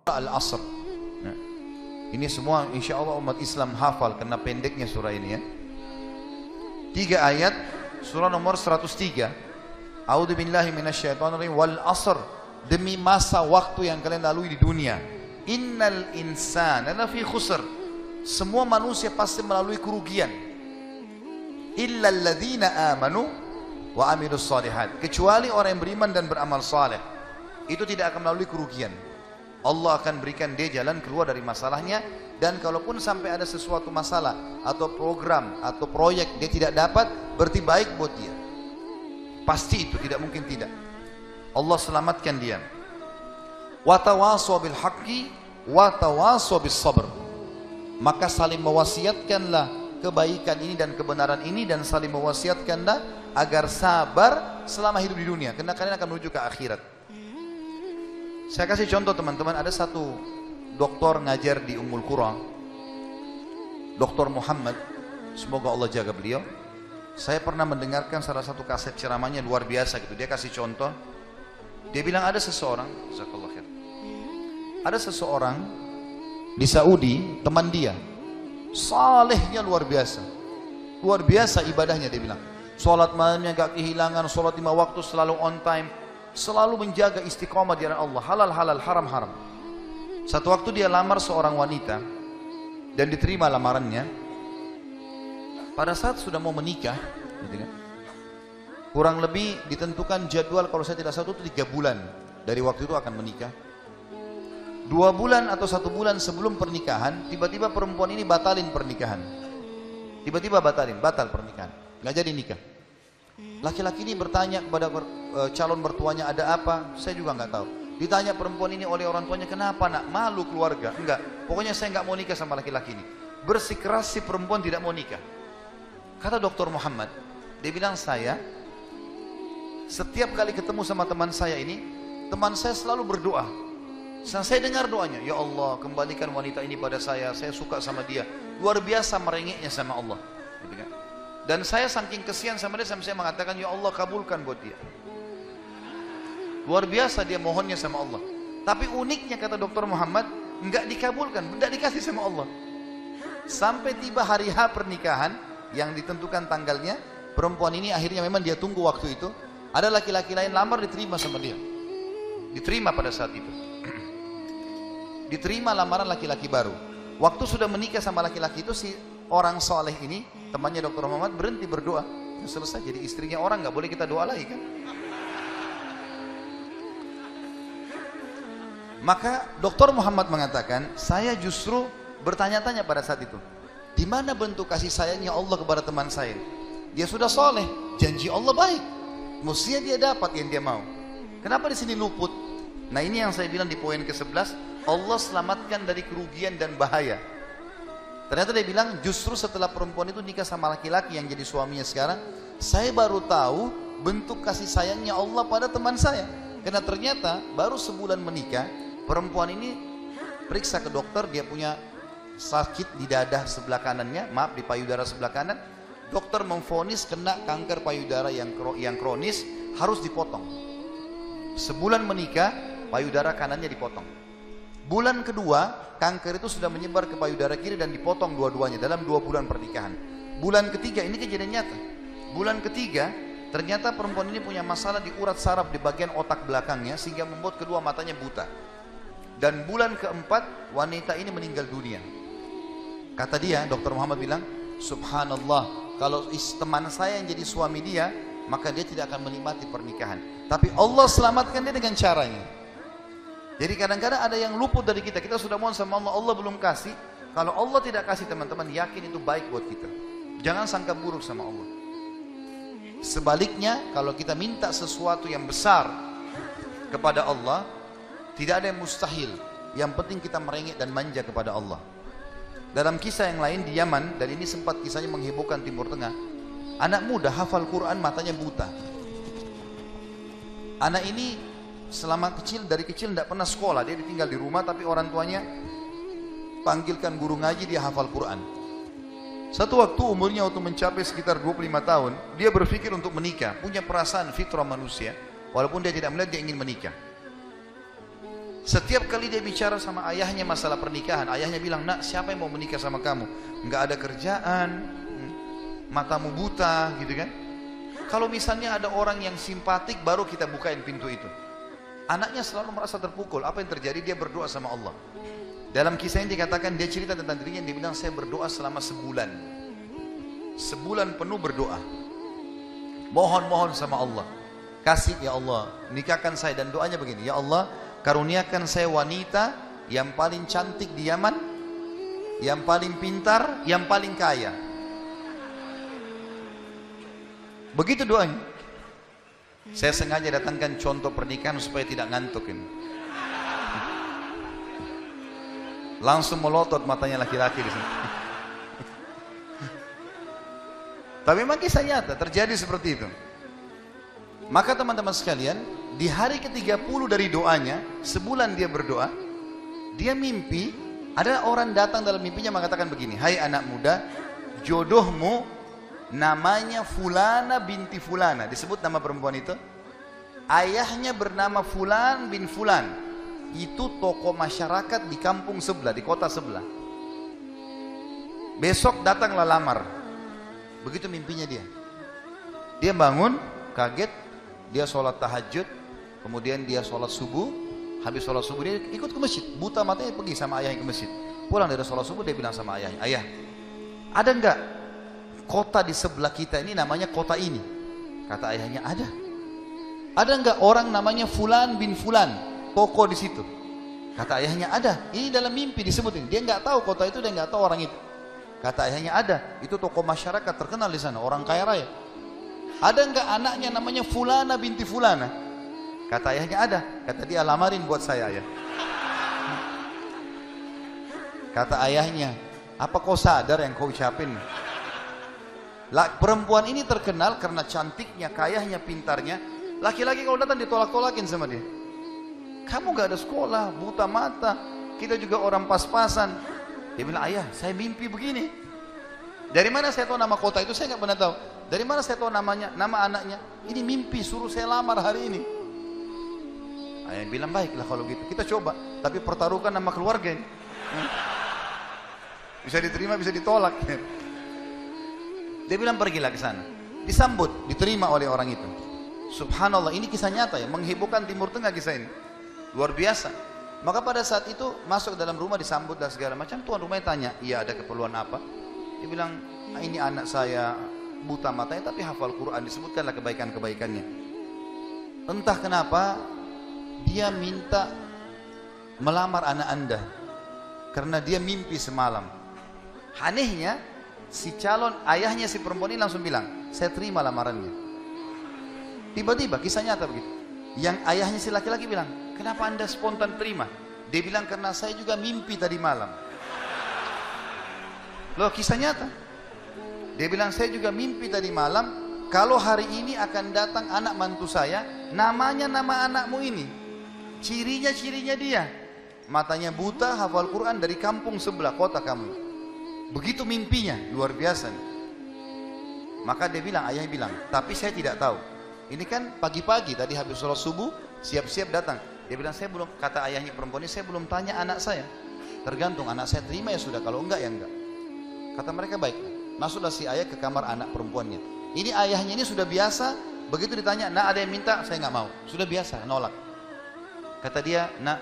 Al-Asr. Nah, ini semua insya Allah umat Islam hafal karena pendeknya surah ini ya. 3 ayat surah nomor 103. A'udzu billahi minasyaitonir rajim. Wal asr, demi masa waktu yang kalian lalui di dunia. Innal insana lafi khusr. Semua manusia pasti melalui kerugian. Illa alladzina amanu wa amilus solihat. Kecuali orang yang beriman dan beramal saleh. Itu tidak akan melalui kerugian. Allah akan berikan dia jalan keluar dari masalahnya. Dan kalaupun sampai ada sesuatu masalah atau program atau proyek dia tidak dapat, berarti baik buat dia. Pasti itu, tidak mungkin tidak. Allah selamatkan dia. Wa tawasaw bil haqqi wa tawasaw bis sabr. Maka saling mewasiatkanlah kebaikan ini dan kebenaran ini, dan saling mewasiatkanlah agar sabar selama hidup di dunia, karena kalian akan menuju ke akhirat. Saya kasih contoh teman-teman, ada satu doktor ngajar di Ummul Qura, Dr. Muhammad, semoga Allah jaga beliau. Saya pernah mendengarkan salah satu kaset ceramahnya luar biasa gitu. Dia kasih contoh, dia bilang ada seseorang, jazakallahu khair, ada seseorang di Saudi, teman dia, salehnya luar biasa ibadahnya. Dia bilang, sholat malamnya gak kehilangan, sholat 5 waktu selalu on time, selalu menjaga istiqomah di jalan Allah, halal-halal, haram-haram. Satu waktu dia lamar seorang wanita dan diterima lamarannya. Pada saat sudah mau menikah, gitu kan, kurang lebih ditentukan jadwal, kalau saya tidak salah itu 3 bulan dari waktu itu akan menikah. 2 bulan atau 1 bulan sebelum pernikahan, tiba-tiba perempuan ini batalin pernikahan. Tiba-tiba batal pernikahan, nggak jadi nikah. Laki-laki ini bertanya kepada calon mertuanya, ada apa? Saya juga nggak tahu. Ditanya perempuan ini oleh orang tuanya, kenapa nak? Malu keluarga? Enggak, pokoknya saya nggak mau nikah sama laki-laki ini. Bersikeras si perempuan tidak mau nikah. Kata Dr. Muhammad, dia bilang, saya setiap kali ketemu sama teman saya ini, teman saya selalu berdoa. Saya dengar doanya, ya Allah kembalikan wanita ini pada saya suka sama dia. Luar biasa merengeknya sama Allah. Dan saya saking kesian sama dia, sampai saya mengatakan, ya Allah kabulkan buat dia. Luar biasa dia mohonnya sama Allah. Tapi uniknya kata Dr. Muhammad, enggak dikabulkan, enggak dikasih sama Allah. Sampai tiba hari H pernikahan yang ditentukan tanggalnya, perempuan ini akhirnya memang dia tunggu waktu itu. Ada laki-laki lain lamar, diterima sama dia. Diterima pada saat itu. Diterima lamaran laki-laki baru. Waktu sudah menikah sama laki-laki itu, si orang soleh ini, temannya Dr. Muhammad, berhenti berdoa. Selesai, jadi istrinya orang, nggak boleh kita doa lagi kan. Maka Dr. Muhammad mengatakan, saya justru bertanya-tanya pada saat itu, di mana bentuk kasih sayangnya Allah kepada teman saya? Dia sudah soleh, janji Allah baik, mestinya dia dapat yang dia mau. Kenapa di sini luput? Nah ini yang saya bilang di poin ke-11, Allah selamatkan dari kerugian dan bahaya. Ternyata dia bilang, justru setelah perempuan itu nikah sama laki-laki yang jadi suaminya sekarang, saya baru tahu bentuk kasih sayangnya Allah pada teman saya. Karena ternyata baru sebulan menikah, perempuan ini periksa ke dokter, dia punya sakit di dada sebelah kanannya, maaf di payudara sebelah kanan. Dokter memvonis kena kanker payudara yang kronis, harus dipotong. Sebulan menikah, payudara kanannya dipotong. Bulan kedua, kanker itu sudah menyebar ke payudara kiri dan dipotong dua-duanya dalam 2 bulan pernikahan. Bulan ketiga, ini kejadian nyata. Bulan ketiga, ternyata perempuan ini punya masalah di urat saraf di bagian otak belakangnya, sehingga membuat kedua matanya buta. Dan bulan keempat, wanita ini meninggal dunia. Kata dia, Dr. Muhammad bilang, subhanallah, kalau teman saya yang jadi suami dia, maka dia tidak akan menikmati pernikahan. Tapi Allah selamatkan dia dengan caranya. Jadi kadang-kadang ada yang luput dari kita. Kita sudah mohon sama Allah, Allah belum kasih. Kalau Allah tidak kasih, teman-teman, yakin itu baik buat kita. Jangan sangka buruk sama Allah. Sebaliknya, kalau kita minta sesuatu yang besar kepada Allah, tidak ada yang mustahil. Yang penting kita merengek dan manja kepada Allah. Dalam kisah yang lain di Yaman, dan ini sempat kisahnya menghebohkan Timur Tengah, anak muda hafal Quran, matanya buta. Anak ini dari kecil tidak pernah sekolah, dia ditinggal di rumah, tapi orang tuanya panggilkan guru ngaji, dia hafal Quran. Satu waktu umurnya waktu mencapai sekitar 25 tahun, dia berpikir untuk menikah, punya perasaan fitrah manusia, walaupun dia tidak melihat, dia ingin menikah. Setiap kali dia bicara sama ayahnya masalah pernikahan, ayahnya bilang, nak, siapa yang mau menikah sama kamu? Nggak ada kerjaan, matamu buta, gitu kan? Kalau misalnya ada orang yang simpatik, baru kita bukain pintu itu. Anaknya selalu merasa terpukul. Apa yang terjadi? Dia berdoa sama Allah. Dalam kisah ini dikatakan, dia cerita tentang dirinya, dia bilang, saya berdoa selama sebulan. Sebulan penuh berdoa. Mohon-mohon sama Allah. Kasih ya Allah, nikahkan saya. Dan doanya begini, ya Allah, karuniakan saya wanita yang paling cantik di Yaman, yang paling pintar, yang paling kaya. Begitu doanya. Saya sengaja datangkan contoh pernikahan supaya tidak ngantuk ini. Langsung melotot matanya laki-laki di sini. Tapi memang kisah nyata terjadi seperti itu. Maka teman-teman sekalian, di hari ke-30 dari doanya, sebulan dia berdoa, dia mimpi, ada orang datang dalam mimpinya mengatakan begini, hai anak muda, jodohmu namanya Fulana binti Fulana. Disebut nama perempuan itu. Ayahnya bernama Fulan bin Fulan. Itu tokoh masyarakat di kampung sebelah, di kota sebelah. Besok datanglah lamar. Begitu mimpinya dia. Dia bangun, kaget, dia sholat tahajud, kemudian dia sholat subuh. Habis sholat subuh dia ikut ke masjid. Buta matanya pergi sama ayahnya ke masjid. Pulang dari sholat subuh dia bilang sama ayahnya, ayah, ada enggak kota di sebelah kita ini namanya kota ini? Kata ayahnya, ada. Ada enggak orang namanya Fulan bin Fulan, tokoh di situ? Kata ayahnya, ada. Ini dalam mimpi disebut ini. Dia enggak tahu kota itu, dia enggak tahu orang itu. Kata ayahnya, ada. Itu tokoh masyarakat terkenal di sana, orang kaya raya. Ada enggak anaknya namanya Fulana binti Fulana? Kata ayahnya, ada. Kata dia, lamarin buat saya, ayah. Kata ayahnya, apa kau sadar yang kau ucapin? Perempuan ini terkenal karena cantiknya, kayanya, pintarnya. Laki-laki kalau datang ditolak-tolakin sama dia. Kamu gak ada sekolah, buta mata, kita juga orang pas-pasan. Dia bilang, ayah, saya mimpi begini. Dari mana saya tahu nama kota itu? Saya gak pernah tahu. Dari mana saya tahu namanya, nama anaknya? Ini mimpi, suruh saya lamar hari ini. Ayah bilang, baiklah kalau gitu, kita coba. Tapi pertaruhkan nama keluarga ini. Bisa diterima, bisa ditolak. Dia bilang, pergilah ke sana. Disambut, diterima oleh orang itu. Subhanallah, ini kisah nyata ya, menghebohkan Timur Tengah kisah ini. Luar biasa. Maka pada saat itu masuk dalam rumah, disambut dan segala macam. Tuan rumahnya tanya, iya ada keperluan apa? Dia bilang, ini anak saya buta matanya tapi hafal Quran, disebutkanlah kebaikan-kebaikannya. Entah kenapa dia minta melamar anak anda karena dia mimpi semalam. Anehnya, si calon ayahnya si perempuan ini langsung bilang, saya terima lamarannya. Tiba-tiba kisah nyata begitu. Yang ayahnya si laki-laki bilang, kenapa anda spontan terima? Dia bilang, karena saya juga mimpi tadi malam. Loh, kisah nyata. Dia bilang, saya juga mimpi tadi malam, kalau hari ini akan datang anak mantu saya, namanya nama anakmu ini. Cirinya dia. Matanya buta, hafal Quran, dari kampung sebelah kota kamu. Begitu mimpinya, luar biasa nih. Maka dia bilang, ayahnya bilang, tapi saya tidak tahu. Ini kan pagi-pagi tadi habis sholat subuh, siap-siap datang. Dia bilang, saya belum, kata ayahnya perempuan ini, saya belum tanya anak saya. Tergantung, anak saya terima ya sudah, kalau enggak ya enggak. Kata mereka, baik. Masuklah si ayah ke kamar anak perempuannya. Ini ayahnya ini sudah biasa, begitu ditanya, nak ada yang minta, saya nggak mau. Sudah biasa, nolak. Kata dia, nak,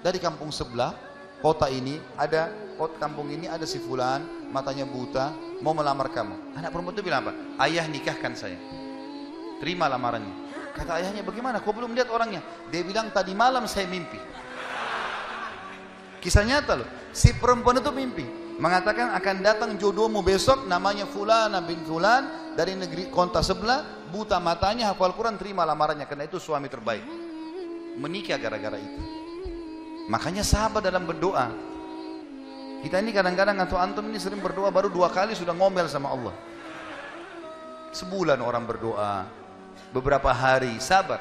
dari kampung sebelah, kota ini ada, kampung ini ada si Fulan, matanya buta, mau melamar kamu. Anak perempuan itu bilang apa? Ayah nikahkan saya. Terima lamarannya. Kata ayahnya, bagaimana? Kau belum lihat orangnya? Dia bilang, tadi malam saya mimpi. Kisah nyata loh. Si perempuan itu mimpi. Mengatakan akan datang jodohmu besok, namanya Fulana bin Fulan, dari negeri kota sebelah, buta matanya, hafal Quran, terima lamarannya. Karena itu suami terbaik. Menikah gara-gara itu. Makanya sahabat dalam berdoa. Kita ini kadang-kadang atau antum ini sering berdoa baru 2 kali sudah ngomel sama Allah. Sebulan orang berdoa, beberapa hari, sabar.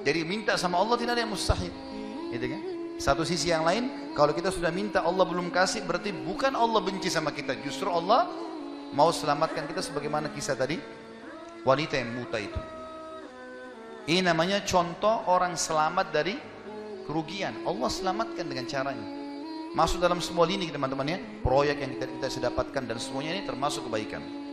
Jadi minta sama Allah tidak ada yang mustahil, gitu kan? Satu sisi yang lain, kalau kita sudah minta Allah belum kasih, berarti bukan Allah benci sama kita, justru Allah mau selamatkan kita, sebagaimana kisah tadi wanita yang buta itu. Ini namanya contoh orang selamat dari kerugian. Allah selamatkan dengan caranya. Masuk dalam semua lini teman-teman ya, proyek yang kita bisa dapatkan dan semuanya ini termasuk kebaikan.